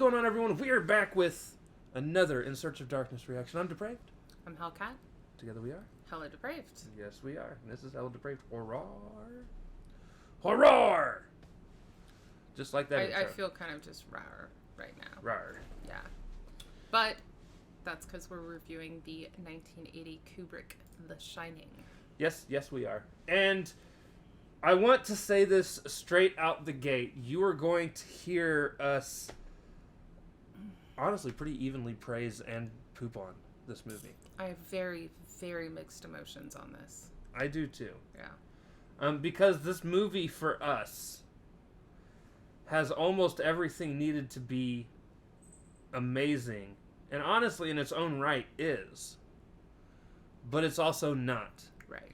going on, everyone? We are back with another In Search of Darkness reaction. I'm Depraved. I'm Hellcat. Together we are HellaDepraved. Yes, we are. And this is HellaDepraved Horror. Horror! Just like that I intro. feel kind of just rawr right now. Rawr. Yeah. But that's because we're reviewing the 1980 Kubrick The Shining. Yes, we are. And I want to say this straight out the gate. You are going to hear us honestly pretty evenly praise and poop on this movie. I have very, very mixed emotions on this. I do too. Yeah. Because this movie for us has almost everything needed to be amazing, and honestly in its own right is, but it's also not. Right.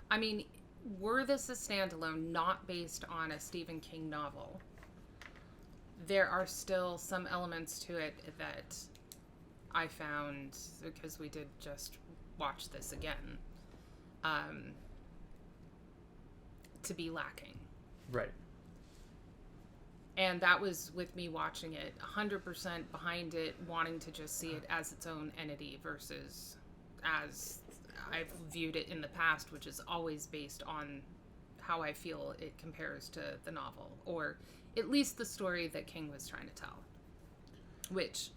I mean, were this a standalone not based on a Stephen King novel, there are still some elements to it that I found, because we did just watch this again, to be lacking. Right. And that was with me watching it 100% behind it, wanting to just see it as its own entity versus as I've viewed it in the past, which is always based on how I feel it compares to the novel, or at least the story that King was trying to tell, which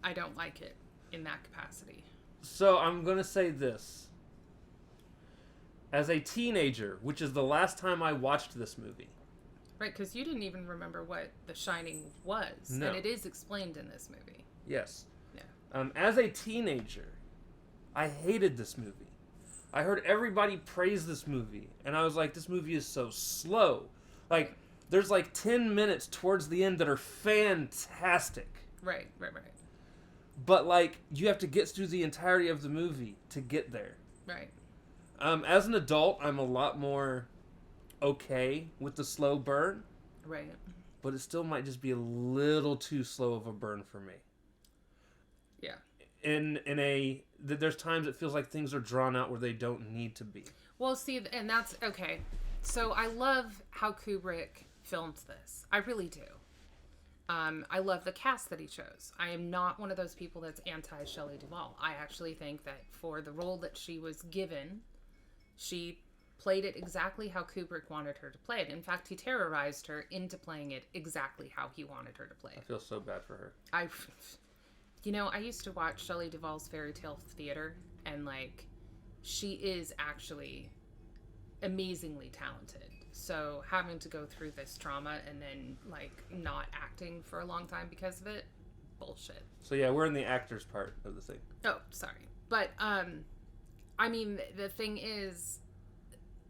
I don't like it in that capacity. So I'm going to say this. As a teenager, which is the last time I watched this movie. Right, because you didn't even remember what The Shining was. No. And it is explained in this movie. Yes. Yeah. As a teenager, I hated this movie. I heard everybody praise this movie, and I was like, this movie is so slow. Like, there's like 10 minutes towards the end that are fantastic. Right. But, like, you have to get through the entirety of the movie to get there. Right. As an adult, I'm a lot more okay with the slow burn. Right. But it still might just be a little too slow of a burn for me. Yeah. There's times it feels like things are drawn out where they don't need to be. Well, see, and that's, okay. So I love how Kubrick filmed this. I really do. I love the cast that he chose. I am not one of those people that's anti-Shelley Duvall. I actually think that for the role that she was given, she played it exactly how Kubrick wanted her to play it. In fact, he terrorized her into playing it exactly how he wanted her to play it. I feel so bad for her. I used to watch Shelley Duvall's Fairy Tale Theater, and, like, she is actually amazingly talented. So having to go through this trauma and then, like, not acting for a long time because of it, bullshit. So yeah, we're in the actors part of the thing. Oh, sorry. But, I mean, the thing is,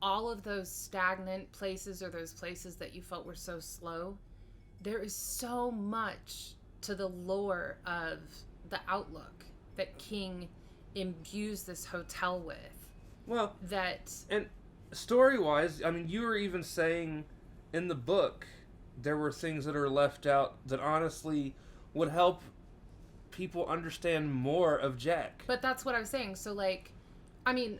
all of those stagnant places, or those places that you felt were so slow, there is so much to the lore of the Outlook that King imbues this hotel with. Well, that... And story-wise, I mean, you were even saying in the book there were things that are left out that honestly would help people understand more of Jack. But that's what I was saying. So, like, I mean,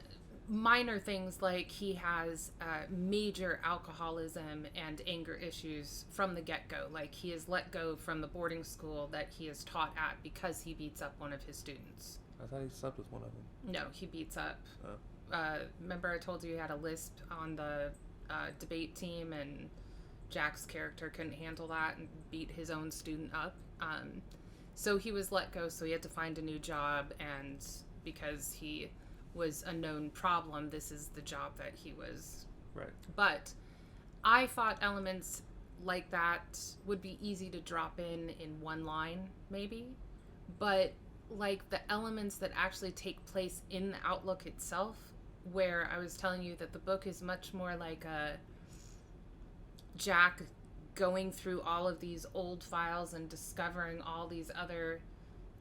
minor things like he has major alcoholism and anger issues from the get-go. Like, he is let go from the boarding school that he is taught at because he beats up one of his students. I thought he slept with one of them. No, he beats up. Oh. Remember I told you he had a lisp on the debate team, and Jack's character couldn't handle that and beat his own student up. So he was let go, so he had to find a new job, and because he was a known problem, this is the job that he was. Right. But I thought elements like that would be easy to drop in one line, maybe. But, like, the elements that actually take place in the Outlook itself, where I was telling you that the book is much more like a Jack going through all of these old files and discovering all these other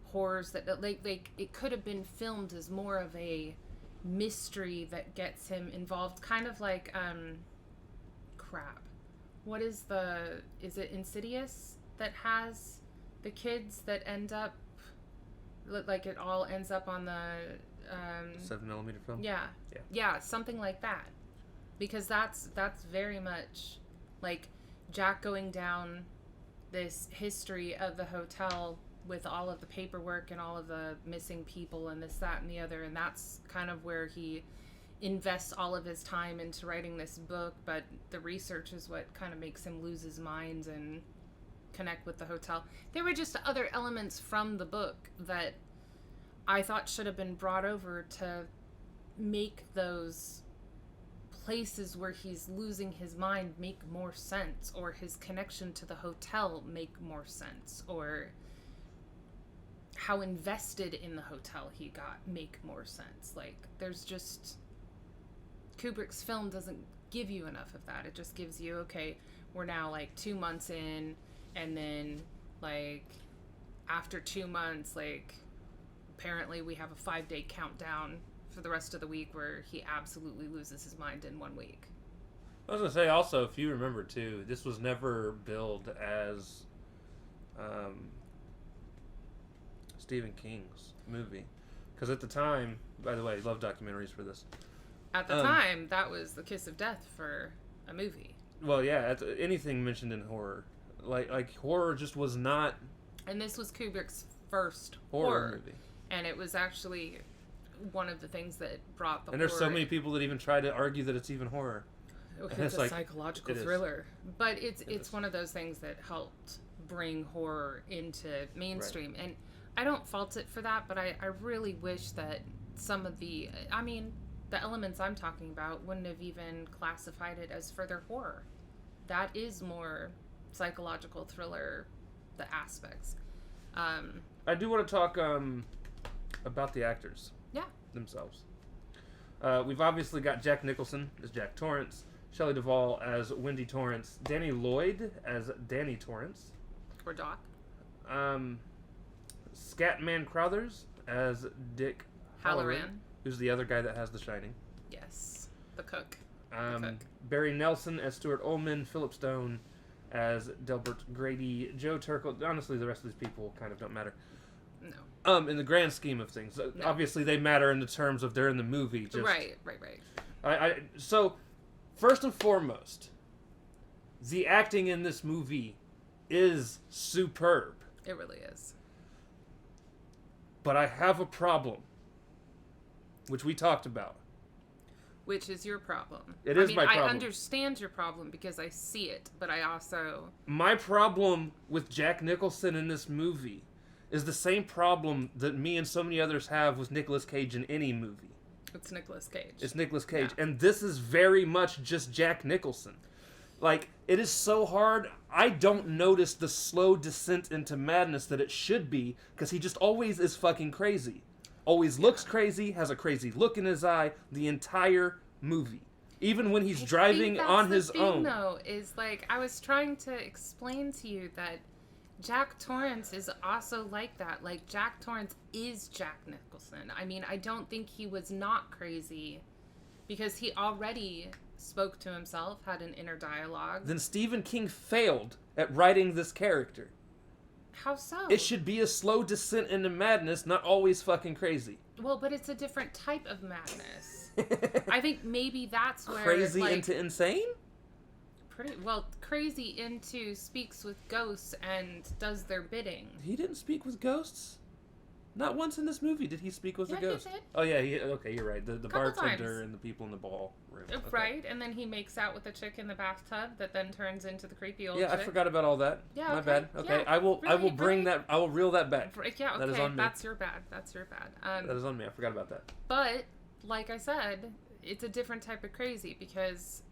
horrors that like it could have been filmed as more of a mystery that gets him involved, kind of like what is it Insidious that has the kids that end up, like, it all ends up on the 7mm film? Yeah, something like that. Because that's very much like Jack going down this history of the hotel with all of the paperwork and all of the missing people and this, that, and the other. And that's kind of where he invests all of his time into writing this book. But the research is what kind of makes him lose his mind and connect with the hotel. There were just other elements from the book that I thought should have been brought over to make those places where he's losing his mind make more sense, or his connection to the hotel make more sense, or how invested in the hotel he got make more sense. Like, there's just, Kubrick's film doesn't give you enough of that. It just gives you, okay, we're now like 2 months in, and then like after 2 months, like apparently we have a 5-day countdown for the rest of the week where he absolutely loses his mind in 1 week. I was going to say also, if you remember too, this was never billed as Stephen King's movie. Because at the time, by the way, I love documentaries for this. At the time, that was the kiss of death for a movie. Well, yeah, anything mentioned in horror. Like horror just was not... And this was Kubrick's first horror movie. And it was actually one of the things that brought the and horror. There's so many people that even try to argue that it's even horror. It's a psychological thriller. But it's one of those things that helped bring horror into mainstream. Right. And I don't fault it for that, but I really wish that some of the... I mean, the elements I'm talking about wouldn't have even classified it as further horror. That is more psychological thriller, the aspects. I do want to talk about the actors. Yeah. Themselves. We've obviously got Jack Nicholson as Jack Torrance, Shelley Duvall as Wendy Torrance, Danny Lloyd as Danny Torrance. Or Doc. Scatman Crothers as Dick Halloran. Who's the other guy that has The Shining. Yes. The cook. Barry Nelson as Stuart Ullman, Philip Stone as Delbert Grady, Joe Turkel. Honestly, the rest of these people kind of don't matter. No. In the grand scheme of things. No. Obviously, they matter in the terms of they're in the movie. Just, right. So, first and foremost, the acting in this movie is superb. It really is. But I have a problem, which we talked about. Which is your problem. It is my problem. I understand your problem because I see it, but I also... My problem with Jack Nicholson in this movie is the same problem that me and so many others have with Nicolas Cage in any movie. It's Nicolas Cage. It's Nicolas Cage. Yeah. And this is very much just Jack Nicholson. Like, it is so hard. I don't notice the slow descent into madness that it should be, because he just always is fucking crazy. Always looks crazy, has a crazy look in his eye, the entire movie. Even when he's driving on his own. Though, is like, I was trying to explain to you that Jack Torrance is also like that. Like, Jack Torrance is Jack Nicholson. I mean, I don't think he was not crazy, because he already spoke to himself, had an inner dialogue. Then Stephen King failed at writing this character. How so? It should be a slow descent into madness, not always fucking crazy. Well, but it's a different type of madness. I think maybe that's where... Crazy into insane? Pretty well, crazy into speaks with ghosts and does their bidding. He didn't speak with ghosts? Not once in this movie did he speak with a ghost. He did. Oh, yeah, okay, you're right. The bartender times. and the people in the ballroom. Okay. Right, and then he makes out with the chick in the bathtub that then turns into the creepy old chick. I forgot about all that. Yeah, My bad. Okay, yeah, I will bring that, I will reel that back. Yeah, okay, that is on me. That's your bad. That is on me, I forgot about that. But, like I said, it's a different type of crazy, because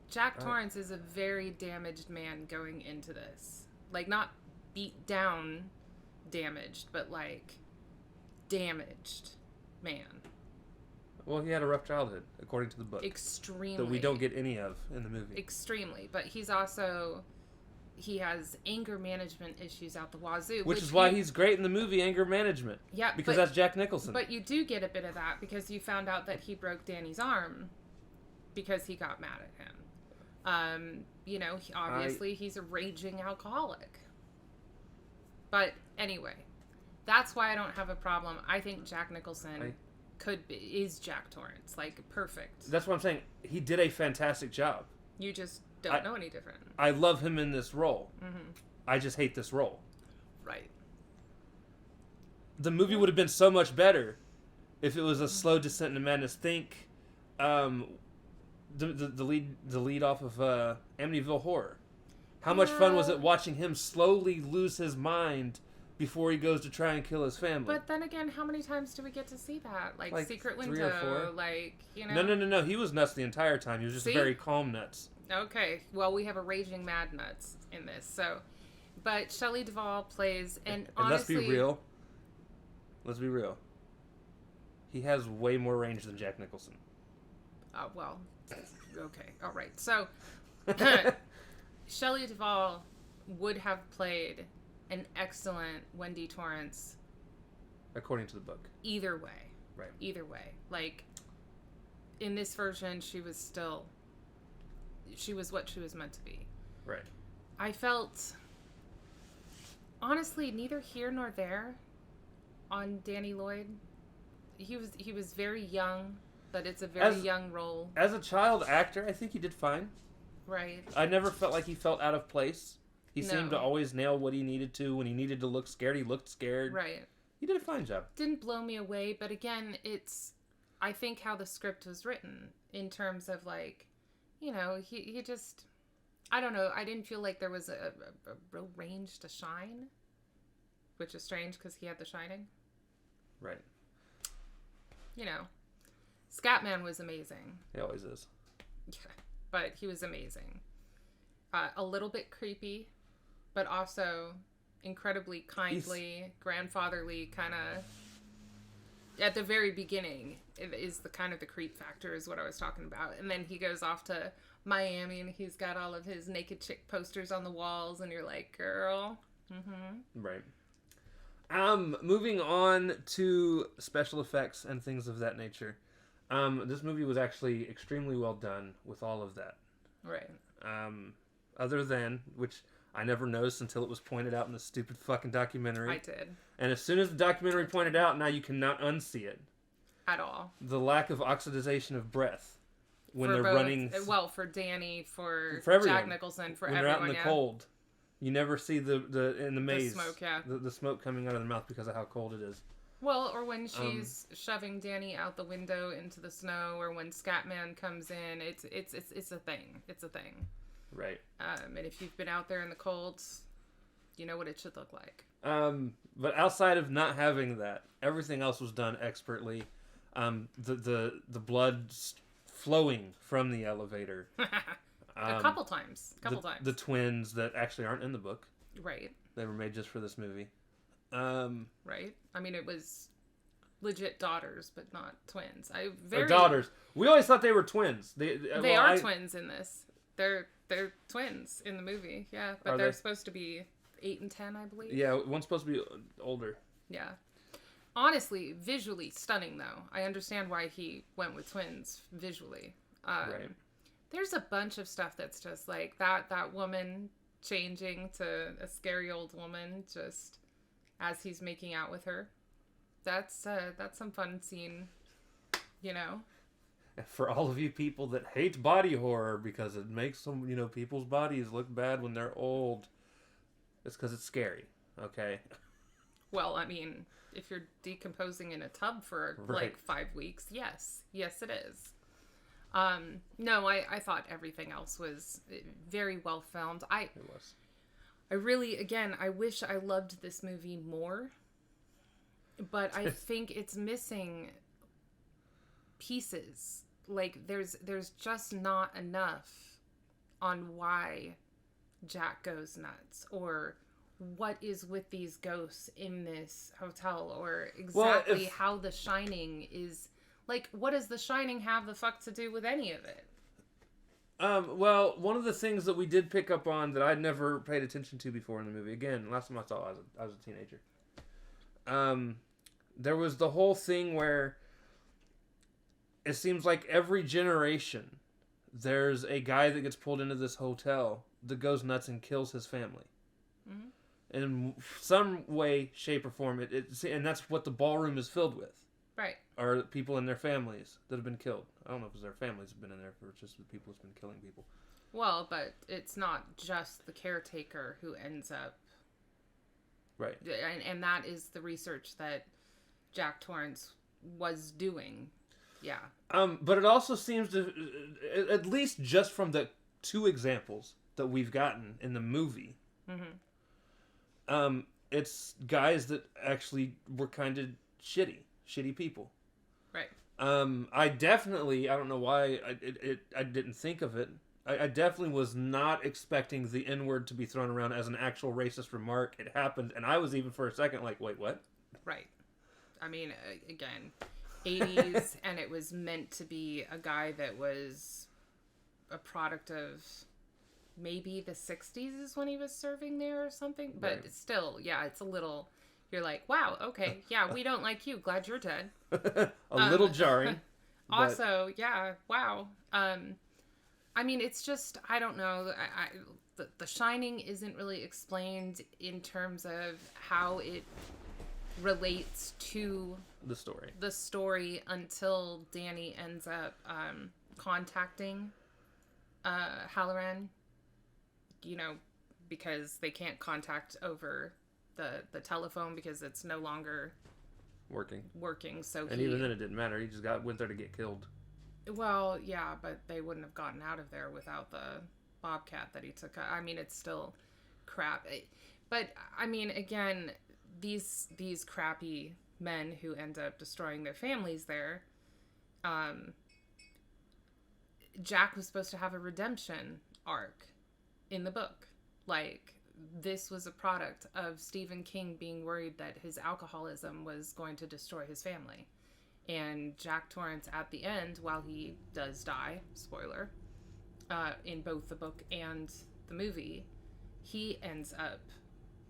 Jack Torrance is a very damaged man going into this. Like, not beat down damaged, but like damaged man. Well, he had a rough childhood, according to the book. Extremely. That we don't get any of in the movie. Extremely. But he has anger management issues out the wazoo. Which is why he's great in the movie Anger Management. Yeah. Because that's Jack Nicholson. But you do get a bit of that because you found out that he broke Danny's arm because he got mad at him. He's a raging alcoholic. But anyway, that's why I don't have a problem. I think Jack Nicholson is Jack Torrance. Like, perfect. That's what I'm saying. He did a fantastic job. You just don't know any different. I love him in this role. Mm-hmm. I just hate this role. Right. The movie would have been so much better if it was a slow descent into madness. Think, the lead off of Amityville Horror. How much fun was it watching him slowly lose his mind before he goes to try and kill his family? But then again, how many times do we get to see that? Like Secret 3 Window, or 4? like, you know. No. He was nuts the entire time. He was just very calm nuts. Okay. Well, we have a raging mad nuts in this. So, but Shelley Duvall plays, and honestly, let's be real. He has way more range than Jack Nicholson. Well, okay. All right. So, Shelley Duvall would have played an excellent Wendy Torrance. According to the book. Either way. Right. Either way. Like, in this version, she was what she was meant to be. Right. I felt, honestly, neither here nor there on Danny Lloyd. He was very young, but it's a very young role. As a child actor, I think he did fine. Right. I never felt like he felt out of place. He seemed to always nail what he needed to. When he needed to look scared, he looked scared. Right. He did a fine job. Didn't blow me away, but again, it's, I think, how the script was written in terms of, like, you know, he just, I don't know, I didn't feel like there was a real range to shine, which is strange because he had The Shining. Right. You know, Scatman was amazing. He always is. Yeah, but he was amazing. A little bit creepy, but also incredibly kindly, grandfatherly, kind of. At the very beginning, it is the kind of the creep factor is what I was talking about. And then he goes off to Miami and he's got all of his naked chick posters on the walls, and you're like, girl. Mm-hmm. Right. Moving on to special effects and things of that nature. This movie was actually extremely well done with all of that. Right. Other than, which I never noticed until it was pointed out in the stupid fucking documentary. I did. And as soon as the documentary pointed out, now you cannot unsee it. At all. The lack of oxidization of breath when for they're both, running. Well, for Danny, for everyone. Jack Nicholson, for when everyone. They're out in the cold. You never see the in the maze. The smoke, yeah. The smoke coming out of their mouth because of how cold it is. Well, or when she's shoving Danny out the window into the snow, or when Scatman comes in, it's a thing. It's a thing. Right. And if you've been out there in the cold, you know what it should look like. But outside of not having that, everything else was done expertly. The blood flowing from the elevator. A couple times. The twins that actually aren't in the book. Right. They were made just for this movie. Right. I mean, it was legit daughters, but not twins. Daughters. We always thought they were twins. They are twins in this. They're twins in the movie. Yeah, but they're supposed to be 8 and 10, I believe. Yeah, one's supposed to be older. Yeah. Honestly, visually stunning, though. I understand why he went with twins visually. Right. There's a bunch of stuff that's just like that woman changing to a scary old woman just as he's making out with her. That's some fun scene, you know. For all of you people that hate body horror because it makes some, people's bodies look bad when they're old, it's because it's scary, okay? Well, I mean, if you're decomposing in a tub for like 5 weeks, yes it is. No, I thought everything else was very well filmed. It was. I really, again, I wish I loved this movie more, but I think it's missing pieces. Like, there's just not enough on why Jack goes nuts, or what is with these ghosts in this hotel, or exactly how The Shining is. Like, what does The Shining have the fuck to do with any of it? Well, one of the things that we did pick up on that I'd never paid attention to before in the movie, again, last time I saw it, I was a teenager. There was the whole thing where it seems like every generation there's a guy that gets pulled into this hotel that goes nuts and kills his family. Mm-hmm. In some way, shape, or form, and that's what the ballroom is filled with. Right. Are people in their families that have been killed. I don't know if it's their families have been in there, or it's just the people that's been killing people. Well, but it's not just the caretaker who ends up... Right. And that is the research that Jack Torrance was doing. Yeah. But it also seems to, at least just from the 2 examples that we've gotten in the movie, it's guys that actually were kind of shitty people. Right. I don't know why I didn't think of it. I definitely was not expecting the N-word to be thrown around as an actual racist remark. It happened, and I was even for a second like, wait, what? Right. I mean, again, 80s, and it was meant to be a guy that was a product of maybe the 60s is when he was serving there or something. But Right. still, yeah, it's a little... You're like, wow, okay, yeah, we don't like you. Glad you're dead. A little jarring. Also, yeah, wow. I mean, it's just, I don't know. The Shining isn't really explained in terms of how it relates to the story until Danny ends up contacting Halloran, because they can't contact over the telephone because it's no longer working. So even then it didn't matter. He just went there to get killed. Well, yeah, but they wouldn't have gotten out of there without the Bobcat that he took. I mean, it's still crap. But I mean, again, these crappy men who end up destroying their families there. Jack was supposed to have a redemption arc in the book. Like, this was a product of Stephen King being worried that his alcoholism was going to destroy his family. And Jack Torrance, at the end, while he does die, spoiler, in both the book and the movie, he ends up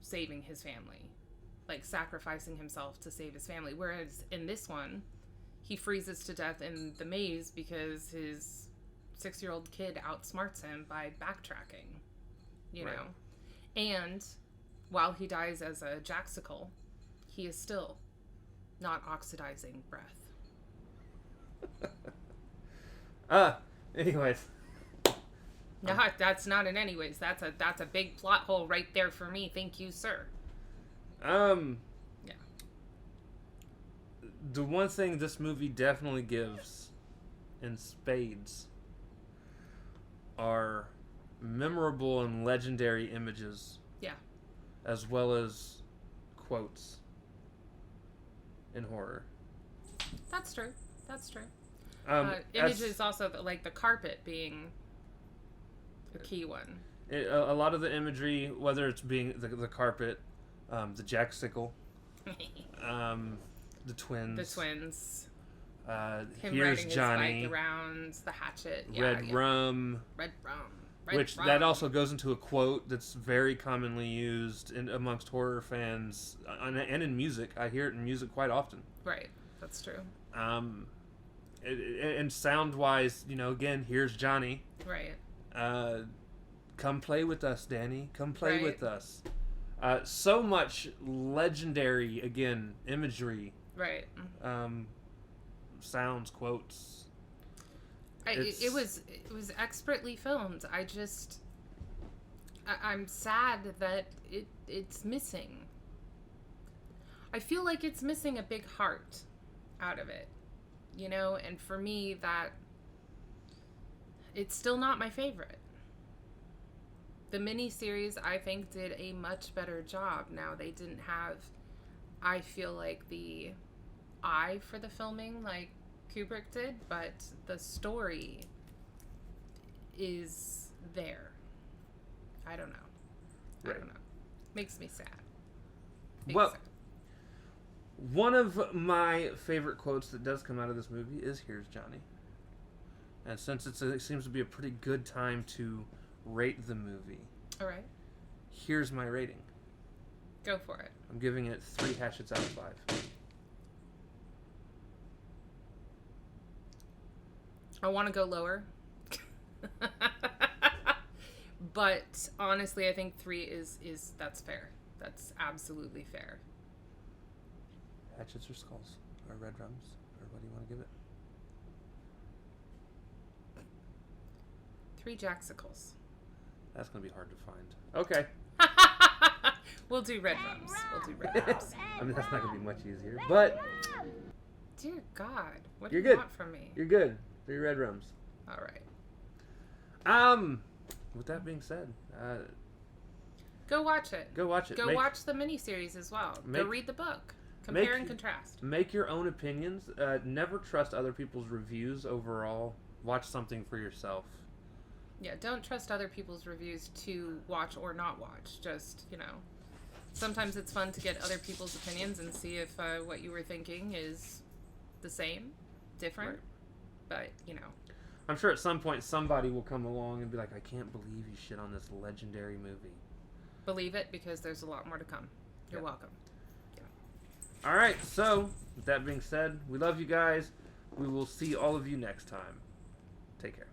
saving his family. Like, sacrificing himself to save his family. Whereas in this one, he freezes to death in the maze because his 6-year-old kid outsmarts him by backtracking, you know? And while he dies as a Jaxicle, he is still not oxidizing breath. Anyways. No, that's not in anyways. That's a big plot hole right there for me. Thank you, sir. Yeah. The one thing this movie definitely gives in spades are memorable and legendary images. Yeah. As well as quotes in horror. That's true. Images also, like the carpet being a key one. A lot of the imagery, whether it's being the carpet, the Jaxicle, the twins. Him Here's riding Johnny. his bike around, the hatchet. Red rum. Which that also goes into a quote that's very commonly used amongst horror fans and in music. I hear it in music quite often. Right, that's true. And sound-wise, again, here's Johnny. Right. Come play with us, Danny. Come play with us. So much legendary, again, imagery. Right. Sounds, quotes. It was expertly filmed. I'm sad that it's missing. I feel like it's missing a big heart out of it, and for me that it's still not my favorite. The miniseries, I think, did a much better job. Now, they didn't have, I feel like, the eye for the filming like Kubrick did, but the story is there. I don't know. Makes me sad. One of my favorite quotes that does come out of this movie is "Here's Johnny," and since it seems to be a pretty good time to rate the movie, all right, here's my rating. Go for it. I'm giving it 3 hatchets out of 5. I want to go lower. But honestly, I think 3 is that's fair. That's absolutely fair. Hatchets or skulls? Or red rums? Or what do you want to give it? 3 Jacksicles. That's going to be hard to find. Okay. We'll do red rums. We'll do red rums. I mean, that's not going to be much easier, but... Dear God. What You're do you good. want from me? You're good. 3 red rums. All right. With that being said, go watch it. go watch it. Go watch the miniseries as well. Go read the book. Compare and contrast. Make your own opinions. Never trust other people's reviews overall. Watch something for yourself. Yeah, don't trust other people's reviews to watch or not watch. Just, sometimes it's fun to get other people's opinions and see if what you were thinking is the same, different. Right. But, I'm sure at some point somebody will come along and be like, I can't believe you shit on this legendary movie. Believe it, because there's a lot more to come. You're welcome. All right, so with that being said, we love you guys. We will see all of you next time. Take care.